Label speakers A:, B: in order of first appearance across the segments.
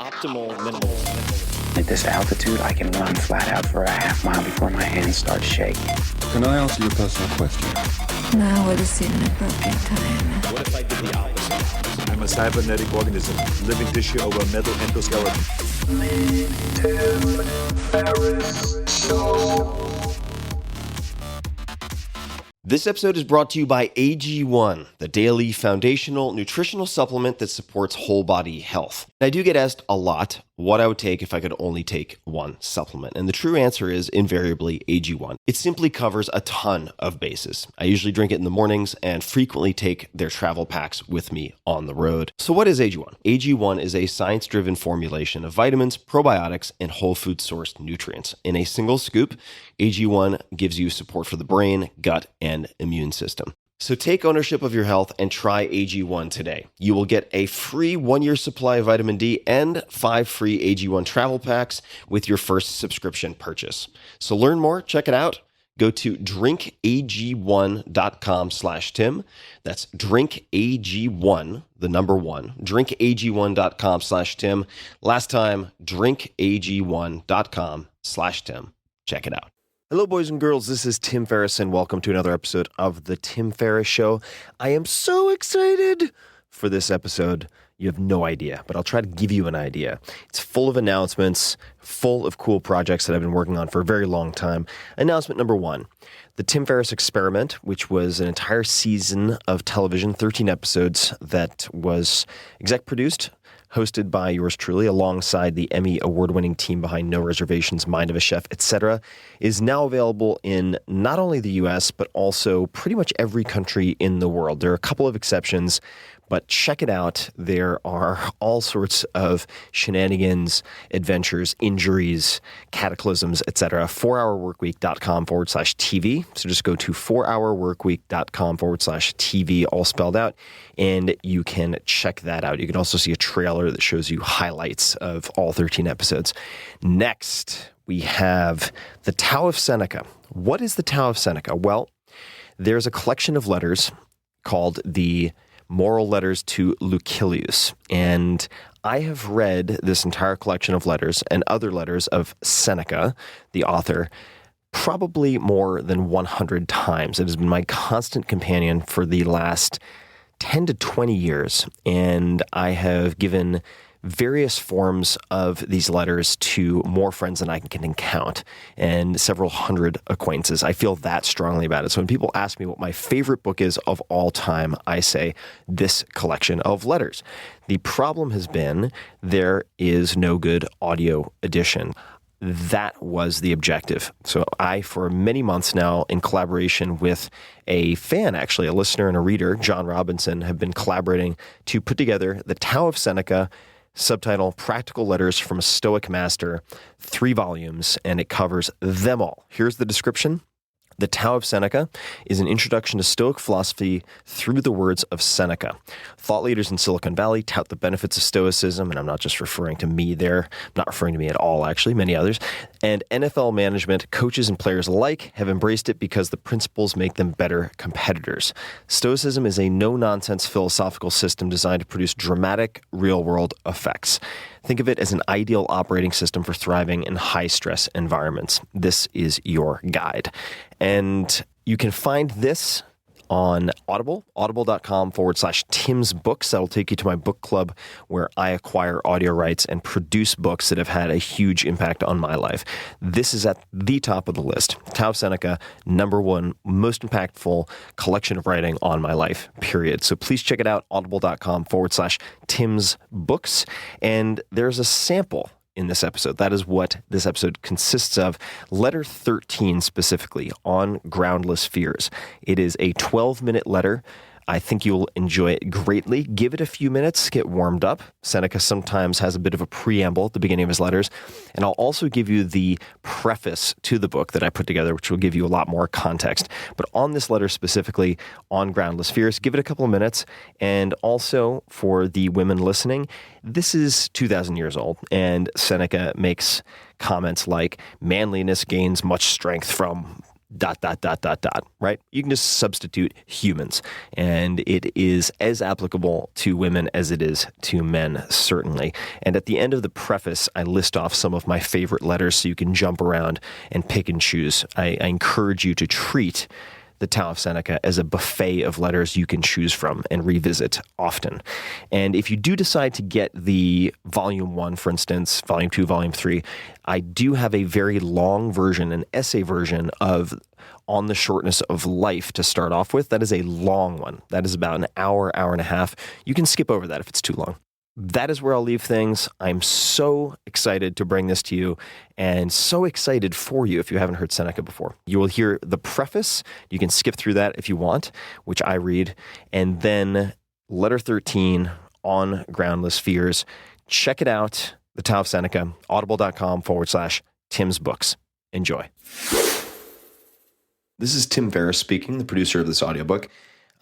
A: optimal minimalism.
B: At this altitude, I can run flat out for a half mile before my hands start shaking.
C: Can I answer your personal question?
D: Now would seem an appropriate time.
A: What if I did the opposite?
E: I'm a cybernetic organism, living tissue over a metal endoskeleton.
F: This episode is brought to you by AG1, the daily foundational nutritional supplement that supports whole body health. I do get asked a lot what I would take if I could only take one supplement. And the true answer is invariably AG1. It simply covers a ton of bases. I usually drink it in the mornings and frequently take their travel packs with me on the road. So what is AG1? AG1 is a science-driven formulation of vitamins, probiotics, and whole food sourced nutrients. In a single scoop, AG1 gives you support for the brain, gut, and immune system. So take ownership of your health and try AG1 today. You will get a free 1-year supply of vitamin D and 5 free AG1 travel packs with your first subscription purchase. So learn more, check it out. Go to drinkag1.com/Tim. That's drinkag1, the number 1, drinkag1.com/Tim. Last time, drinkag1.com/Tim. Check it out. Hello, boys and girls. This is Tim Ferriss, and welcome to another episode of The Tim Ferriss Show. I am so excited for this episode. You have no idea, but I'll try to give you an idea. It's full of announcements, full of cool projects that I've been working on for a very long time. Announcement number 1, the Tim Ferriss Experiment, which was an entire season of television, 13 episodes that was exec produced, hosted by yours truly, alongside the Emmy award-winning team behind No Reservations, Mind of a Chef, etc., is now available in not only the U.S., but also pretty much every country in the world. There are a couple of exceptions, but check it out. There are all sorts of shenanigans, adventures, injuries, cataclysms, etc. 4hourworkweek.com/TV. So just go to 4hourworkweek.com/TV, all spelled out, and you can check that out. You can also see a trailer that shows you highlights of all 13 episodes. Next, we have the Tao of Seneca. What is the Tao of Seneca? Well, there's a collection of letters called the Moral Letters to Lucilius, and I have read this entire collection of letters and other letters of Seneca, the author, probably more than 100 times. It has been my constant companion for the last 10 to 20 years, and I have given various forms of these letters to more friends than I can count, and several hundred acquaintances. I feel that strongly about it. So when people ask me what my favorite book is of all time, I say this collection of letters. The problem has been there is no good audio edition. That was the objective. So I, for many months now, in collaboration with a fan, actually, a listener and a reader, John Robinson, have been collaborating to put together the Tao of Seneca, subtitle Practical Letters from a Stoic Master, 3 volumes, and it covers them all. Here's the description. The Tao of Seneca is an introduction to Stoic philosophy through the words of Seneca. Thought leaders in Silicon Valley tout the benefits of Stoicism, and I'm not just referring to me there, I'm not referring to me at all, actually, many others. And NFL management, coaches, and players alike have embraced it because the principles make them better competitors. Stoicism is a no-nonsense philosophical system designed to produce dramatic, real-world effects. Think of it as an ideal operating system for thriving in high-stress environments. This is your guide. And you can find this on Audible, audible.com/Tim's Books. That'll take you to my book club where I acquire audio rights and produce books that have had a huge impact on my life. This is at the top of the list. Tao of Seneca, number 1, most impactful collection of writing on my life, period. So please check it out, audible.com/Tim's Books. And there's a sample in this episode. That is what this episode consists of. Letter 13 specifically, on groundless fears. It is a 12-minute letter. I think you'll enjoy it greatly. Give it a few minutes, get warmed up. Seneca sometimes has a bit of a preamble at the beginning of his letters. And I'll also give you the preface to the book that I put together, which will give you a lot more context. But on this letter specifically, on groundless fears, give it a couple of minutes. And also for the women listening, this is 2,000 years old, and Seneca makes comments like, manliness gains much strength from right? You can just substitute humans, and it is as applicable to women as it is to men, certainly. And at the end of the preface, I list off some of my favorite letters so you can jump around and pick and choose. I encourage you to treat the Tao of Seneca as a buffet of letters you can choose from and revisit often. And if you do decide to get the volume 1, for instance, volume 2, volume 3, I do have a very long version, an essay version of On the Shortness of Life to start off with. That is a long one. That is about an hour and a half. You can skip over that if it's too long. That is where I'll leave things. I'm so excited to bring this to you, and so excited for you if you haven't heard Seneca before. You will hear the preface. You can skip through that if you want, which I read, and then letter 13 on Groundless Fears. Check it out, the Tao of Seneca, audible.com/Tim's Books. Enjoy. This is Tim Ferriss speaking, the producer of this audiobook.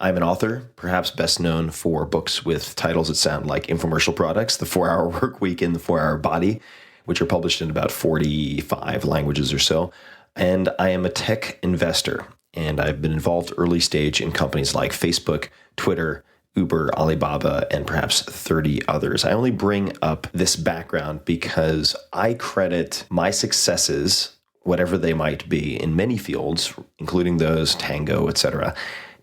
F: I'm an author, perhaps best known for books with titles that sound like infomercial products, The 4-Hour Work Week and The 4-Hour Body, which are published in about 45 languages or so. And I am a tech investor, and I've been involved early stage in companies like Facebook, Twitter, Uber, Alibaba, and perhaps 30 others. I only bring up this background because I credit my successes, whatever they might be, in many fields, including those, Tango, etc.,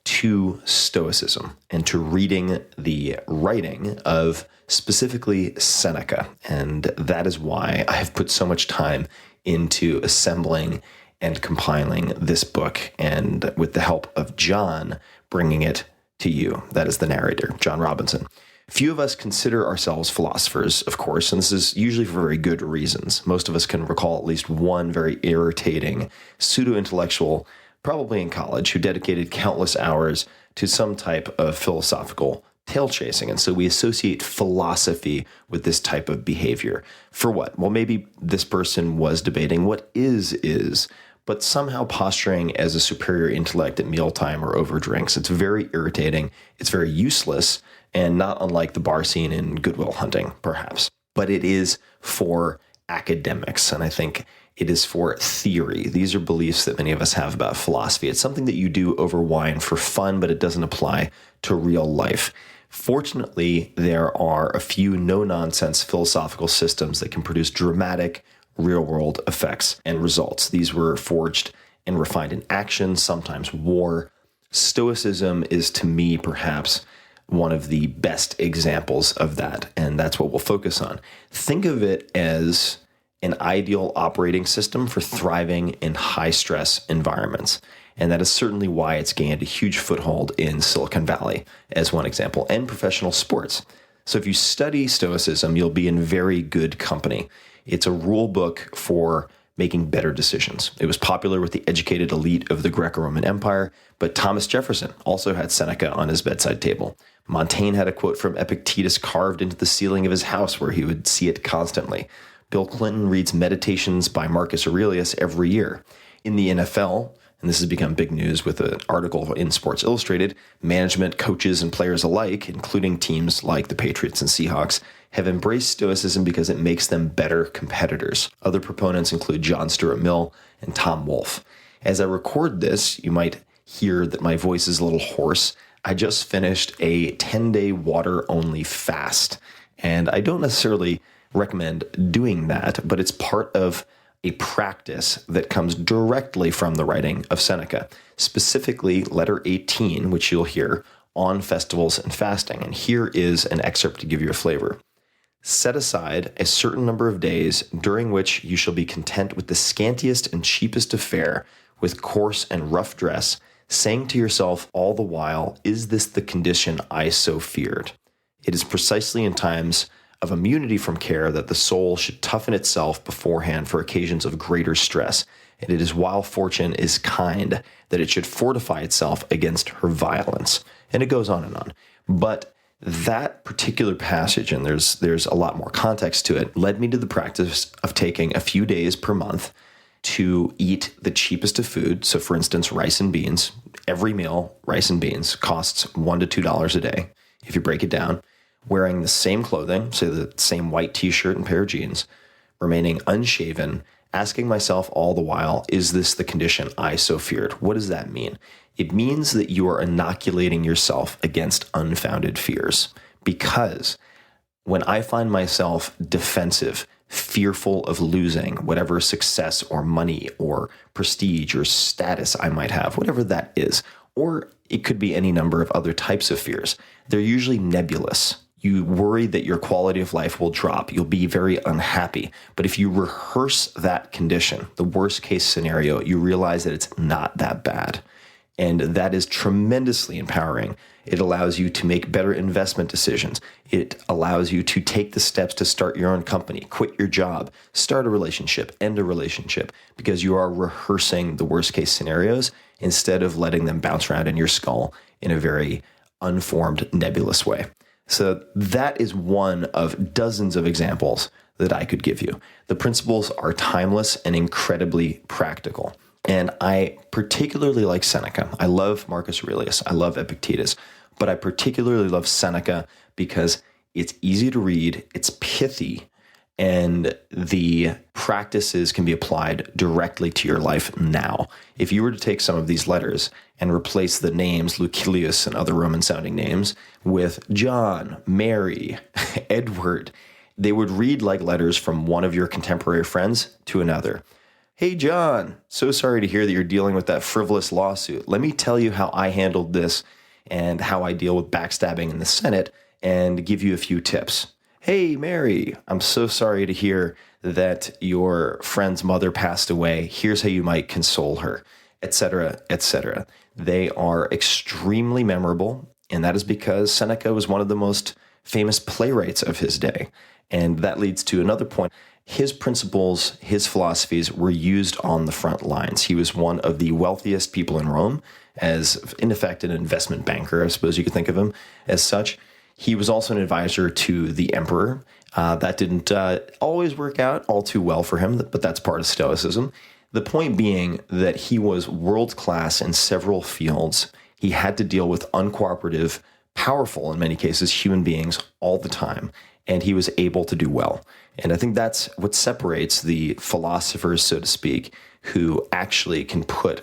F: to Stoicism and to reading the writing of specifically Seneca. And that is why I have put so much time into assembling and compiling this book, and with the help of John, bringing it to you. That is the narrator, John Robinson. Few of us consider ourselves philosophers, of course, and this is usually for very good reasons. Most of us can recall at least one very irritating pseudo-intellectual, probably in college, who dedicated countless hours to some type of philosophical tail chasing. And so we associate philosophy with this type of behavior. For what? Well, maybe this person was debating what is, but somehow posturing as a superior intellect at mealtime or over drinks. It's very irritating. It's very useless, and not unlike the bar scene in Good Will Hunting, perhaps. But it is for academics, and I think it is for theory. These are beliefs that many of us have about philosophy. It's something that you do over wine for fun, but it doesn't apply to real life. Fortunately, there are a few no-nonsense philosophical systems that can produce dramatic real-world effects and results. These were forged and refined in action, sometimes war. Stoicism is, to me, perhaps one of the best examples of that, and that's what we'll focus on. Think of it as an ideal operating system for thriving in high-stress environments. And that is certainly why it's gained a huge foothold in Silicon Valley, as one example, and professional sports. So if you study Stoicism, you'll be in very good company. It's a rule book for making better decisions. It was popular with the educated elite of the Greco-Roman Empire, but Thomas Jefferson also had Seneca on his bedside table. Montaigne had a quote from Epictetus carved into the ceiling of his house where he would see it constantly. Bill Clinton reads Meditations by Marcus Aurelius every year. In the NFL, and this has become big news with an article in Sports Illustrated, management, coaches, and players alike, including teams like the Patriots and Seahawks, have embraced Stoicism because it makes them better competitors. Other proponents include John Stuart Mill and Tom Wolfe. As I record this, you might hear that my voice is a little hoarse. I just finished a 10-day water-only fast, and I don't necessarily recommend doing that, but it's part of a practice that comes directly from the writing of Seneca, specifically letter 18, which you'll hear, on festivals and fasting. And here is an excerpt to give you a flavor. Set aside a certain number of days during which you shall be content with the scantiest and cheapest of fare, with coarse and rough dress, saying to yourself all the while, is this the condition I so feared? It is precisely in times of immunity from care that the soul should toughen itself beforehand for occasions of greater stress, and it is while fortune is kind that it should fortify itself against her violence. And it goes on and on. But that particular passage, and there's a lot more context to it, led me to the practice of taking a few days per month to eat the cheapest of food. So for instance, rice and beans. Every meal, rice and beans, costs $1 to $2 a day, if you break it down. Wearing the same clothing, say the same white t-shirt and pair of jeans, remaining unshaven, asking myself all the while, is this the condition I so feared? What does that mean? It means that you are inoculating yourself against unfounded fears. Because when I find myself defensive, fearful of losing whatever success or money or prestige or status I might have, whatever that is, or it could be any number of other types of fears, they're usually nebulous. You worry that your quality of life will drop. You'll be very unhappy. But if you rehearse that condition, the worst case scenario, you realize that it's not that bad. And that is tremendously empowering. It allows you to make better investment decisions. It allows you to take the steps to start your own company, quit your job, start a relationship, end a relationship, because you are rehearsing the worst case scenarios instead of letting them bounce around in your skull in a very unformed, nebulous way. So that is one of dozens of examples that I could give you. The principles are timeless and incredibly practical. And I particularly like Seneca. I love Marcus Aurelius. I love Epictetus. But I particularly love Seneca because it's easy to read, it's pithy, and the practices can be applied directly to your life now. If you were to take some of these letters and replace the names Lucilius and other Roman-sounding names with John, Mary, Edward, they would read like letters from one of your contemporary friends to another. Hey, John, so sorry to hear that you're dealing with that frivolous lawsuit. Let me tell you how I handled this and how I deal with backstabbing in the Senate and give you a few tips. Hey, Mary, I'm so sorry to hear that your friend's mother passed away. Here's how you might console her, etc., etc. They are extremely memorable, and that is because Seneca was one of the most famous playwrights of his day. And that leads to another point. His principles, his philosophies were used on the front lines. He was one of the wealthiest people in Rome, as in effect an investment banker, I suppose you could think of him as such. He was also an advisor to the emperor. That didn't always work out all too well for him, but that's part of Stoicism. The point being that he was world-class in several fields. He had to deal with uncooperative, powerful, in many cases, human beings all the time, and he was able to do well. And I think that's what separates the philosophers, so to speak, who actually can put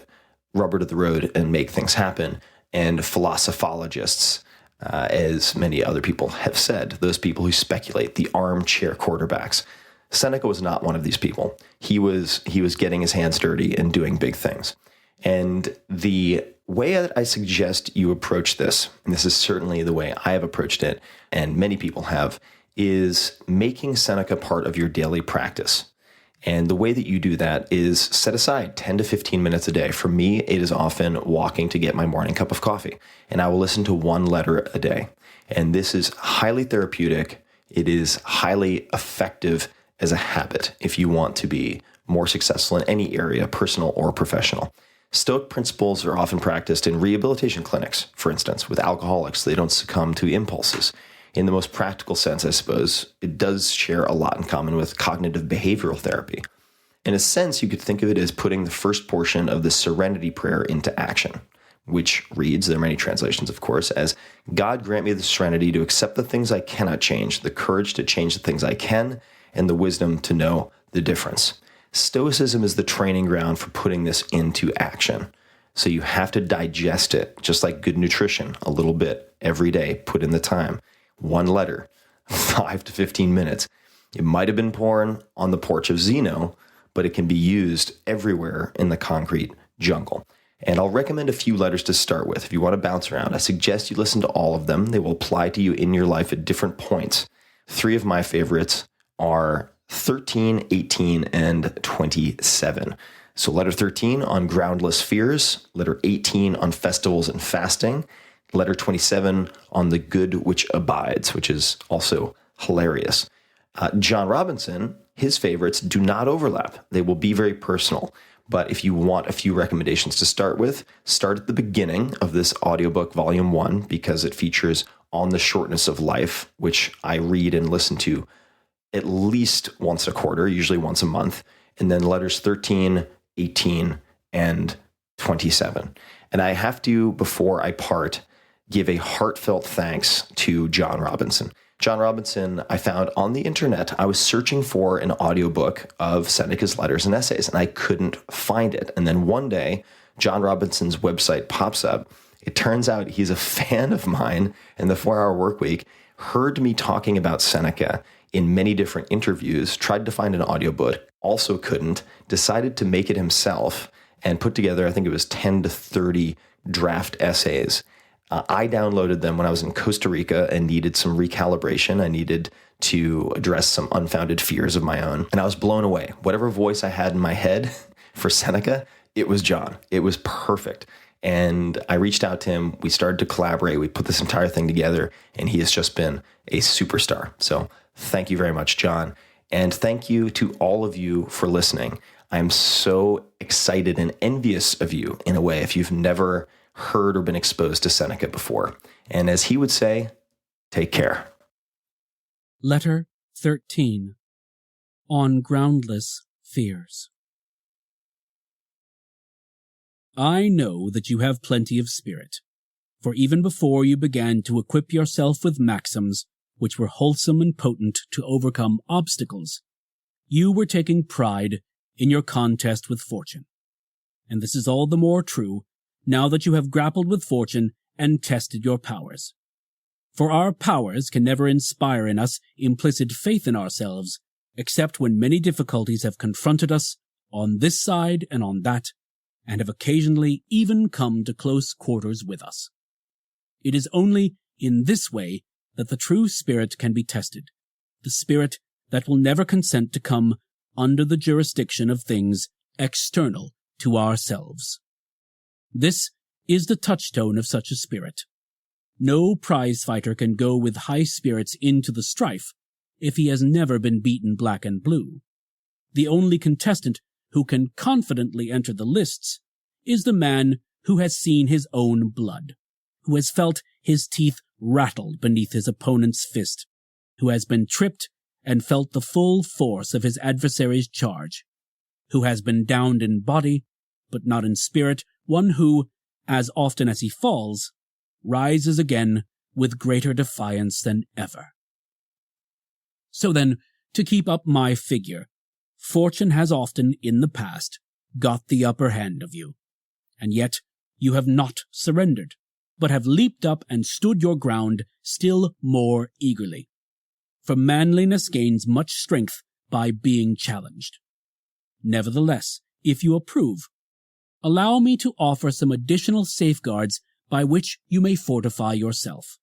F: rubber to the road and make things happen, and philosophologists, as many other people have said, those people who speculate, the armchair quarterbacks. Seneca was not one of these people. He was getting his hands dirty and doing big things. And the way that I suggest you approach this, and this is certainly the way I have approached it, and many people have, is making Seneca part of your daily practice. And the way that you do that is set aside 10 to 15 minutes a day. For me, it is often walking to get my morning cup of coffee, and I will listen to one letter a day. And this is highly therapeutic. It is highly effective as a habit if you want to be more successful in any area, personal or professional. Stoic principles are often practiced in rehabilitation clinics, for instance, with alcoholics so they don't succumb to impulses. In the most practical sense, I suppose, it does share a lot in common with cognitive behavioral therapy. In a sense, you could think of it as putting the first portion of the serenity prayer into action, which reads, there are many translations, of course, as, God grant me the serenity to accept the things I cannot change, the courage to change the things I can, and the wisdom to know the difference. Stoicism is the training ground for putting this into action. So you have to digest it, just like good nutrition, a little bit every day, put in the time. One letter, 5 to 15 minutes. It might have been born on the porch of Zeno, but it can be used everywhere in the concrete jungle. And I'll recommend a few letters to start with. If you want to bounce around, I suggest you listen to all of them. They will apply to you in your life at different points. 3 of my favorites are 13, 18, and 27. So letter 13 on groundless fears, letter 18 on festivals and fasting, letter 27 on the good which abides, which is also hilarious. John Robinson, his favorites do not overlap. They will be very personal. But if you want a few recommendations to start with, start at the beginning of this audiobook, Volume 1, because it features On the Shortness of Life, which I read and listen to at least once a quarter, usually once a month, and then letters 13, 18, and 27. And I have to, before I part, give a heartfelt thanks to John Robinson. John Robinson, I found on the internet. I was searching for an audiobook of Seneca's letters and essays, and I couldn't find it. And then one day, John Robinson's website pops up. It turns out he's a fan of mine, and the 4-Hour Workweek heard me talking about Seneca in many different interviews, tried to find an audiobook, also couldn't, decided to make it himself, and put together, I think it was 10 to 30 draft essays. I downloaded them when I was in Costa Rica and needed some recalibration. I needed to address some unfounded fears of my own. And I was blown away. Whatever voice I had in my head for Seneca, it was John. It was perfect. And I reached out to him. We started to collaborate. We put this entire thing together, and he has just been a superstar. So thank you very much, John. And thank you to all of you for listening. I'm so excited and envious of you in a way if you've never heard or been exposed to Seneca before. And as he would say, take care.
G: Letter 13. On Groundless Fears. I know that you have plenty of spirit, for even before you began to equip yourself with maxims which were wholesome and potent to overcome obstacles, you were taking pride in your contest with fortune. And this is all the more true now that you have grappled with fortune and tested your powers. For our powers can never inspire in us implicit faith in ourselves, except when many difficulties have confronted us on this side and on that, and have occasionally even come to close quarters with us. It is only in this way that the true spirit can be tested, the spirit that will never consent to come under the jurisdiction of things external to ourselves. This is the touchstone of such a spirit. No prize-fighter can go with high spirits into the strife if he has never been beaten black and blue. The only contestant who can confidently enter the lists is the man who has seen his own blood, who has felt his teeth rattled beneath his opponent's fist, who has been tripped and felt the full force of his adversary's charge, who has been downed in body, but not in spirit, one who, as often as he falls, rises again with greater defiance than ever. So then, to keep up my figure, fortune has often, in the past, got the upper hand of you, and yet you have not surrendered, but have leaped up and stood your ground still more eagerly. For manliness gains much strength by being challenged. Nevertheless, if you approve, allow me to offer some additional safeguards by which you may fortify yourself.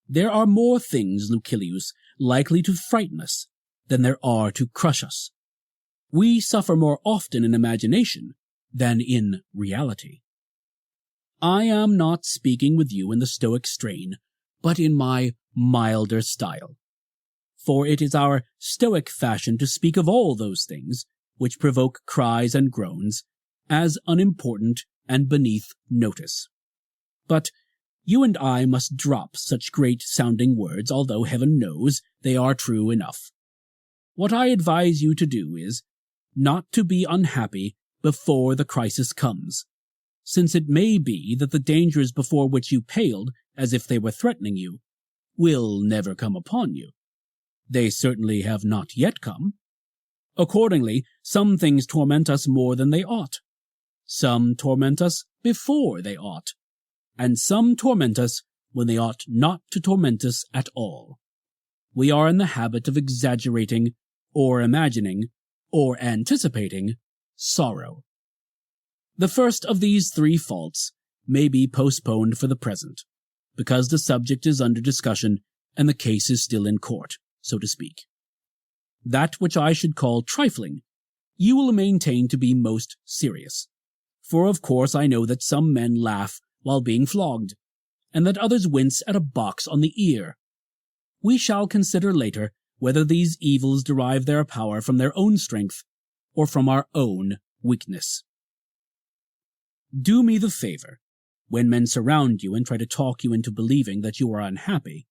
G: There are more things, Lucilius, likely to frighten us than there are to crush us. We suffer more often in imagination than in reality. I am not speaking with you in the Stoic strain, but in my milder style. For it is our Stoic fashion to speak of all those things which provoke cries and groans as unimportant and beneath notice. But you and I must drop such great-sounding words, although heaven knows they are true enough. What I advise you to do is not to be unhappy before the crisis comes, since it may be that the dangers before which you paled as if they were threatening you will never come upon you. They certainly have not yet come. Accordingly, some things torment us more than they ought. Some torment us before they ought, and some torment us when they ought not to torment us at all. We are in the habit of exaggerating, or imagining, or anticipating sorrow. The first of these three faults may be postponed for the present, because the subject is under discussion and the case is still in court, so to speak. That which I should call trifling, you will maintain to be most serious. For of course I know that some men laugh while being flogged, and that others wince at a box on the ear. We shall consider later whether these evils derive their power from their own strength or from our own weakness. Do me the favor, when men surround you and try to talk you into believing that you are unhappy,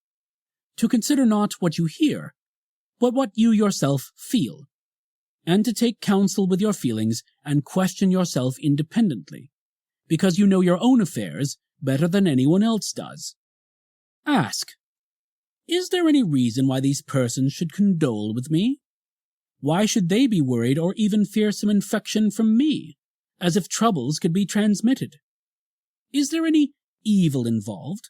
G: to consider not what you hear, but what you yourself feel, and to take counsel with your feelings and question yourself independently, because you know your own affairs better than anyone else does. Ask, Is there any reason why these persons should condole with me? Why should they be worried or even fear some infection from me, as if troubles could be transmitted? Is there any evil involved,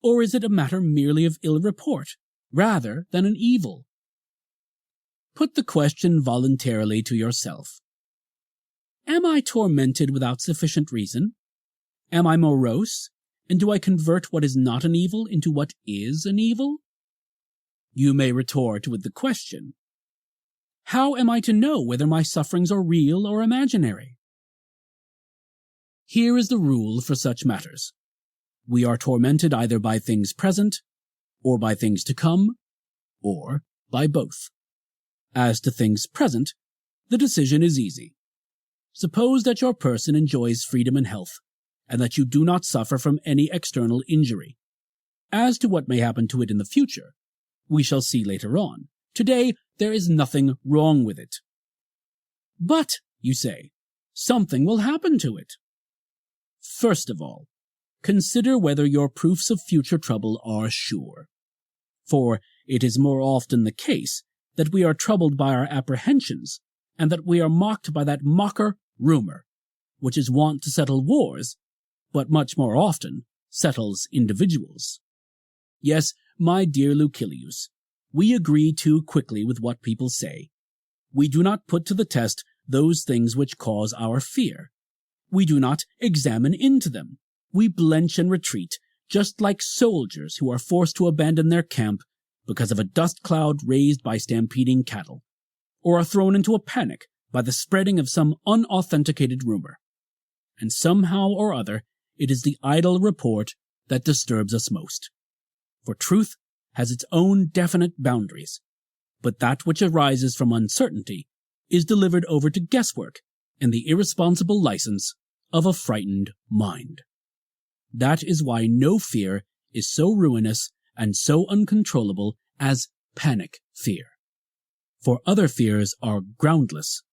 G: or is it a matter merely of ill report, rather than an evil? Put the question voluntarily to yourself. Am I tormented without sufficient reason? Am I morose, and do I convert what is not an evil into what is an evil? You may retort with the question, how am I to know whether my sufferings are real or imaginary? Here is the rule for such matters. We are tormented either by things present, or by things to come, or by both. As to things present, the decision is easy. Suppose that your person enjoys freedom and health, and that you do not suffer from any external injury. As to what may happen to it in the future, we shall see later on. Today, there is nothing wrong with it. But, you say, something will happen to it. First of all, consider whether your proofs of future trouble are sure. For it is more often the case that we are troubled by our apprehensions, and that we are mocked by that mocker rumor, which is wont to settle wars, but much more often settles individuals. Yes, my dear Lucilius, we agree too quickly with what people say. We do not put to the test those things which cause our fear. We do not examine into them. We blench and retreat, just like soldiers who are forced to abandon their camp because of a dust cloud raised by stampeding cattle, or are thrown into a panic by the spreading of some unauthenticated rumor. And somehow or other, it is the idle report that disturbs us most. For truth has its own definite boundaries, but that which arises from uncertainty is delivered over to guesswork and the irresponsible license of a frightened mind. That is why no fear is so ruinous and so uncontrollable as panic fear. For other fears are groundless,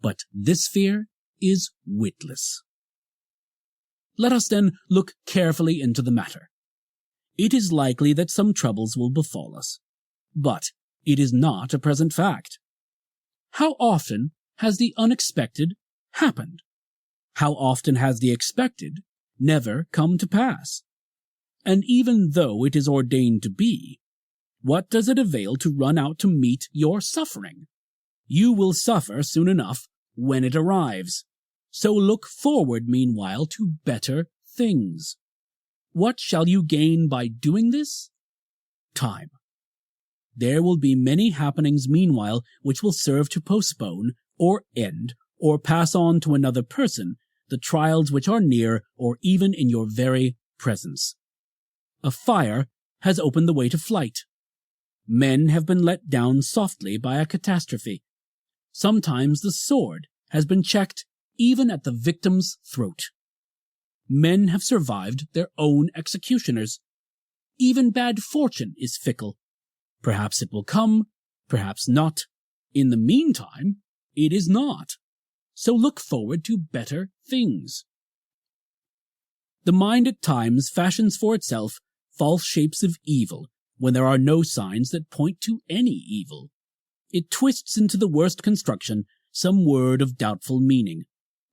G: but this fear is witless. Let us then look carefully into the matter. It is likely that some troubles will befall us, but it is not a present fact. How often has the unexpected happened? How often has the expected never come to pass? And even though it is ordained to be, what does it avail to run out to meet your suffering? You will suffer soon enough when it arrives. So look forward meanwhile to better things. What shall you gain by doing this? Time. There will be many happenings meanwhile which will serve to postpone, or end, or pass on to another person the trials which are near or even in your very presence. A fire has opened the way to flight. Men have been let down softly by a catastrophe. Sometimes the sword has been checked even at the victim's throat. Men have survived their own executioners. Even bad fortune is fickle. Perhaps it will come, perhaps not. In the meantime, it is not. So look forward to better things. The mind at times fashions for itself false shapes of evil when there are no signs that point to any evil. It twists into the worst construction some word of doubtful meaning,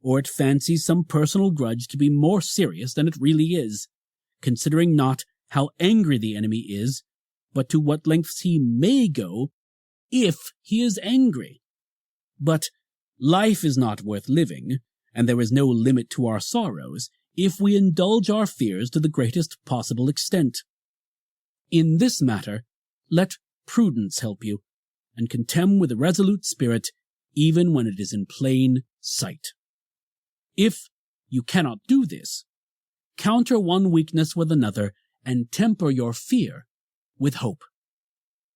G: or it fancies some personal grudge to be more serious than it really is, considering not how angry the enemy is, but to what lengths he may go if he is angry. But life is not worth living, and there is no limit to our sorrows if we indulge our fears to the greatest possible extent. In this matter, let prudence help you, and contemn with a resolute spirit even when it is in plain sight. If you cannot do this, counter one weakness with another, and temper your fear with hope.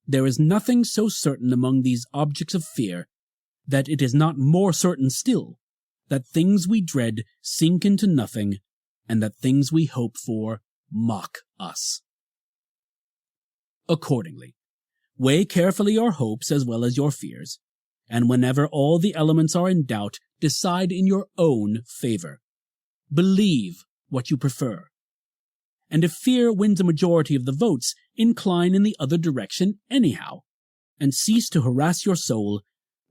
G: There is nothing so certain among these objects of fear that it is not more certain still that things we dread sink into nothing, and that things we hope for mock us. Accordingly, weigh carefully your hopes as well as your fears, and whenever all the elements are in doubt, decide in your own favor. Believe what you prefer. and if fear wins a majority of the votes, incline in the other direction anyhow, and cease to harass your soul,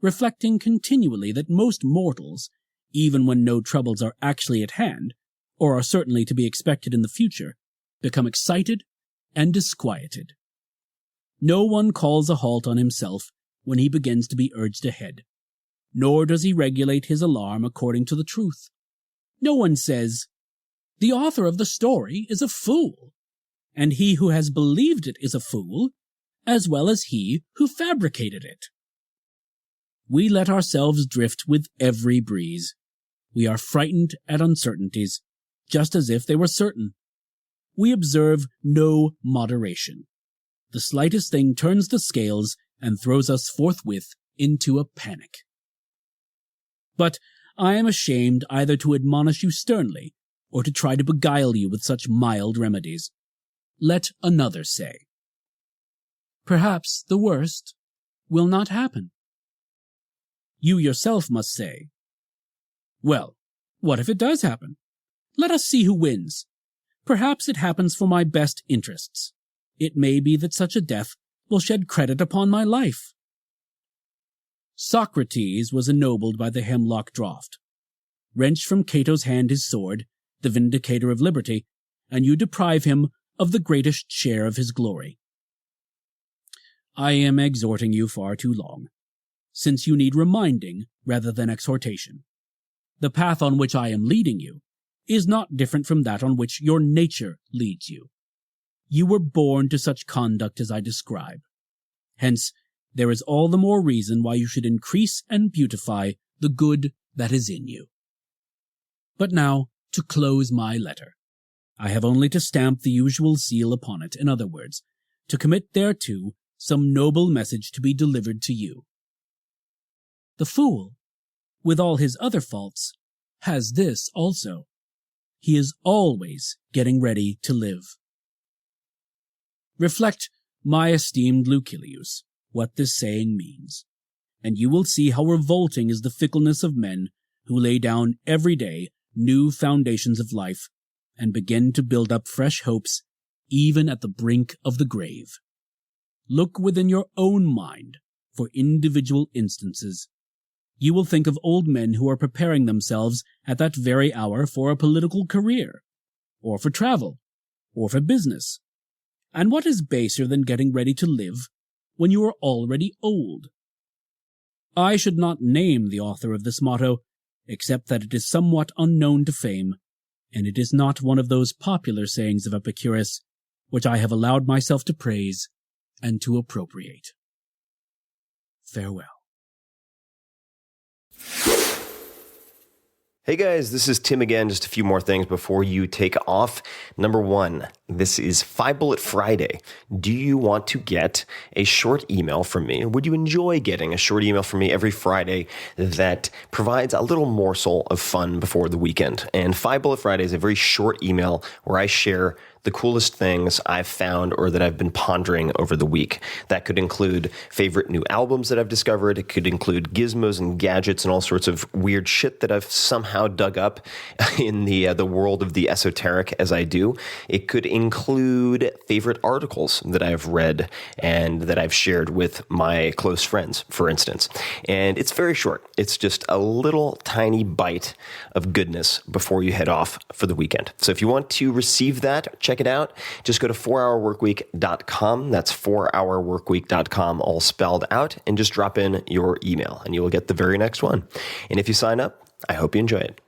G: reflecting continually that most mortals, even when no troubles are actually at hand, or are certainly to be expected in the future, become excited and disquieted. No one calls a halt on himself when he begins to be urged ahead, nor does he regulate his alarm according to the truth. No one says, "The author of the story is a fool," and he who has believed it is a fool, as well as he who fabricated it. We let ourselves drift with every breeze. We are frightened at uncertainties, just as if they were certain. We observe no moderation. The slightest thing turns the scales and throws us forthwith into a panic. But I am ashamed either to admonish you sternly or to try to beguile you with such mild remedies. Let another say, "Perhaps the worst will not happen." You yourself must say, "Well, what if it does happen? Let us see who wins. Perhaps it happens for my best interests. It may be that such a death will shed credit upon my life." Socrates was ennobled by the hemlock draught. Wrench from Cato's hand his sword, the vindicator of liberty, and you deprive him of the greatest share of his glory. I am exhorting you far too long, since you need reminding rather than exhortation. The path on which I am leading you is not different from that on which your nature leads you. You were born to such conduct as I describe. Hence, there is all the more reason why you should increase and beautify the good that is in you. But now, to close my letter. I have only to stamp the usual seal upon it, in other words, to commit thereto some noble message to be delivered to you. The fool, with all his other faults, has this also. He is always getting ready to live. Reflect, my esteemed Lucilius, what this saying means, and you will see how revolting is the fickleness of men who lay down every day new foundations of life and begin to build up fresh hopes even at the brink of the grave. Look within your own mind for individual instances. You will think of old men who are preparing themselves at that very hour for a political career, or for travel, or for business. And what is baser than getting ready to live when you are already old? I should not name the author of this motto, except that it is somewhat unknown to fame, and it is not one of those popular sayings of Epicurus which I have allowed myself to praise and to appropriate. Farewell.
F: Hey guys, this is Tim again. Just a few more things before you take off. Number one, this is 5 Bullet Friday. Do you want to get a short email from me? Would you enjoy getting a short email from me every Friday that provides a little morsel of fun before the weekend? And 5 Bullet Friday is a very short email where I share the coolest things I've found or that I've been pondering over the week. That could include favorite new albums that I've discovered. It could include gizmos and gadgets and all sorts of weird shit that I've somehow dug up in the world of the esoteric as I do. It could include favorite articles that I've read and that I've shared with my close friends, for instance. And it's very short. It's just a little tiny bite of goodness before you head off for the weekend. So if you want to receive that, check it out. Just go to 4hourworkweek.com. That's 4hourworkweek.com, all spelled out, and just drop in your email and you will get the very next one. And if you sign up, I hope you enjoy it.